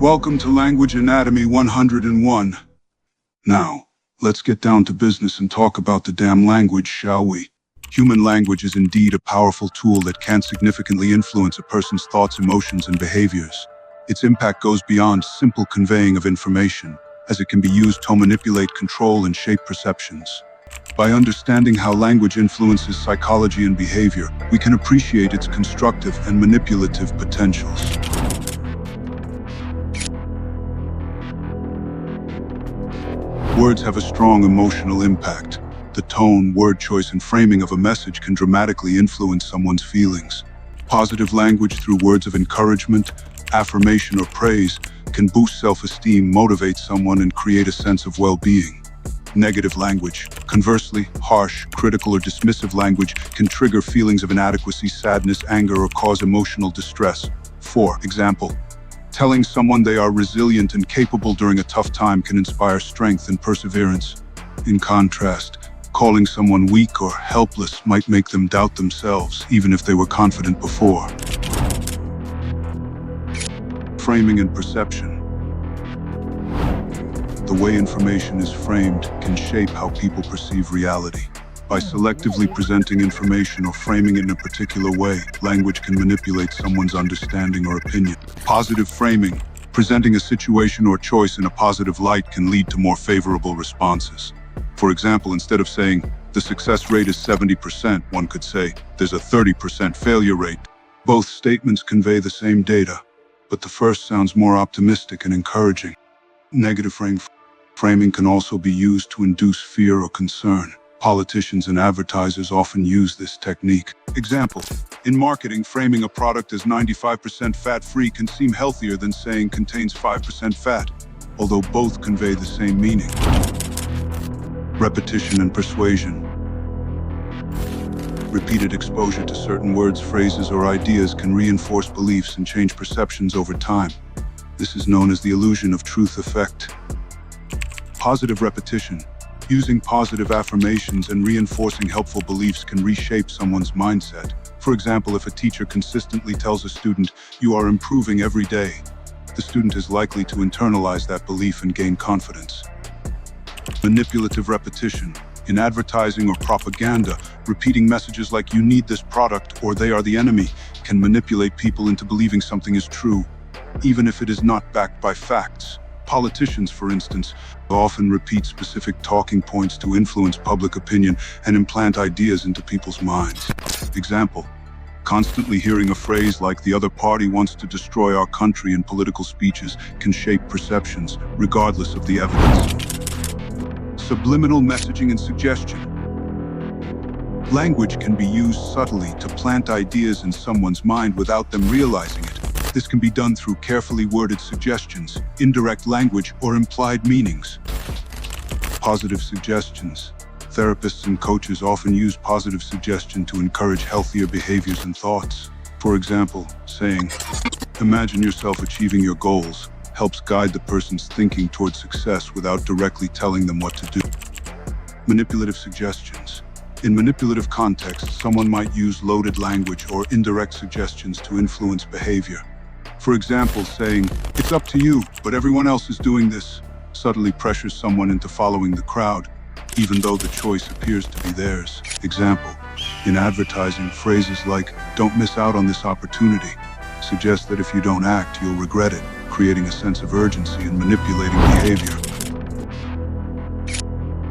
Welcome to Language Anatomy 101. Now, let's get down to business and talk about the damn language, shall we? Human language is indeed a powerful tool that can significantly influence a person's thoughts, emotions, and behaviors. Its impact goes beyond simple conveying of information, as it can be used to manipulate, control, and shape perceptions. By understanding how language influences psychology and behavior, we can appreciate its constructive and manipulative potentials. Words have a strong emotional impact. The tone, word choice, and framing of a message can dramatically influence someone's feelings. Positive language through words of encouragement, affirmation, or praise can boost self-esteem, motivate someone, and create a sense of well-being. Negative language, conversely, harsh, critical, or dismissive language can trigger feelings of inadequacy, sadness, anger, or cause emotional distress. For example, telling someone they are resilient and capable during a tough time can inspire strength and perseverance. In contrast, calling someone weak or helpless might make them doubt themselves, even if they were confident before. Framing and perception. The way information is framed can shape how people perceive reality. By selectively presenting information or framing it in a particular way, language can manipulate someone's understanding or opinion. Positive framing, presenting a situation or choice in a positive light, can lead to more favorable responses. For example, instead of saying, "the success rate is 70%, one could say, "there's a 30% failure rate." Both statements convey the same data, but the first sounds more optimistic and encouraging. Negative framing can also be used to induce fear or concern. Politicians and advertisers often use this technique. Example, in marketing, framing a product as 95% fat-free can seem healthier than saying contains 5% fat, although both convey the same meaning. Repetition and persuasion. Repeated exposure to certain words, phrases, or ideas can reinforce beliefs and change perceptions over time. This is known as the illusion of truth effect. Positive repetition. Using positive affirmations and reinforcing helpful beliefs can reshape someone's mindset. For example, if a teacher consistently tells a student, "you are improving every day," the student is likely to internalize that belief and gain confidence. Manipulative repetition. In advertising or propaganda, repeating messages like "you need this product" or "they are the enemy" can manipulate people into believing something is true, even if it is not backed by facts. Politicians, for instance, often repeat specific talking points to influence public opinion and implant ideas into people's minds. Example, constantly hearing a phrase like "the other party wants to destroy our country" in political speeches can shape perceptions, regardless of the evidence. Subliminal messaging and suggestion. Language can be used subtly to plant ideas in someone's mind without them realizing it. This can be done through carefully worded suggestions, indirect language, or implied meanings. Positive suggestions. Therapists and coaches often use positive suggestion to encourage healthier behaviors and thoughts. For example, saying, "imagine yourself achieving your goals," helps guide the person's thinking towards success without directly telling them what to do. Manipulative suggestions. In manipulative contexts, someone might use loaded language or indirect suggestions to influence behavior. For example, saying, "it's up to you, but everyone else is doing this," subtly pressures someone into following the crowd, even though the choice appears to be theirs. Example, in advertising, phrases like "don't miss out on this opportunity" suggest that if you don't act, you'll regret it, creating a sense of urgency and manipulating behavior.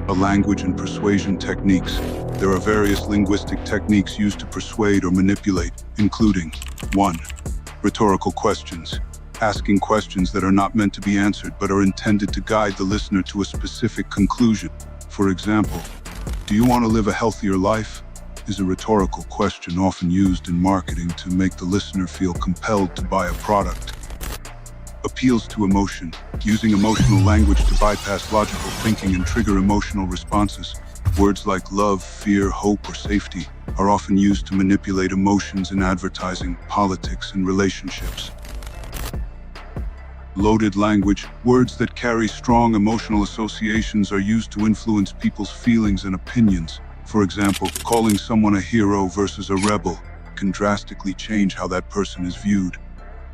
Language and persuasion techniques. There are various linguistic techniques used to persuade or manipulate, including 1. Rhetorical questions. Asking questions that are not meant to be answered but are intended to guide the listener to a specific conclusion. For example, "do you want to live a healthier life?" is a rhetorical question often used in marketing to make the listener feel compelled to buy a product. Appeals to emotion. Using emotional language to bypass logical thinking and trigger emotional responses. Words like love, fear, hope, or safety are often used to manipulate emotions in advertising, politics, and relationships. Loaded language, words that carry strong emotional associations, are used to influence people's feelings and opinions. For example, calling someone a hero versus a rebel can drastically change how that person is viewed.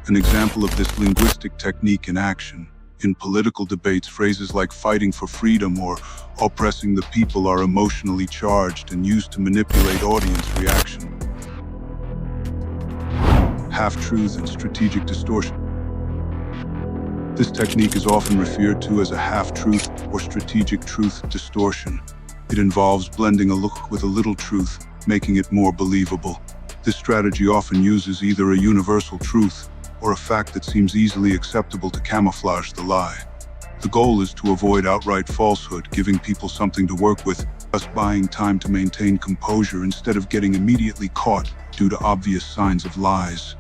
An example of this linguistic technique in action. In political debates, phrases like fighting for freedom or oppressing the people are emotionally charged and used to manipulate audience reaction. Half-truth and strategic distortion. This technique is often referred to as a half-truth or strategic truth distortion. It involves blending a look with a little truth, making it more believable. This strategy often uses either a universal truth or a fact that seems easily acceptable to camouflage the lie. The goal is to avoid outright falsehood, giving people something to work with, thus buying time to maintain composure instead of getting immediately caught due to obvious signs of lies.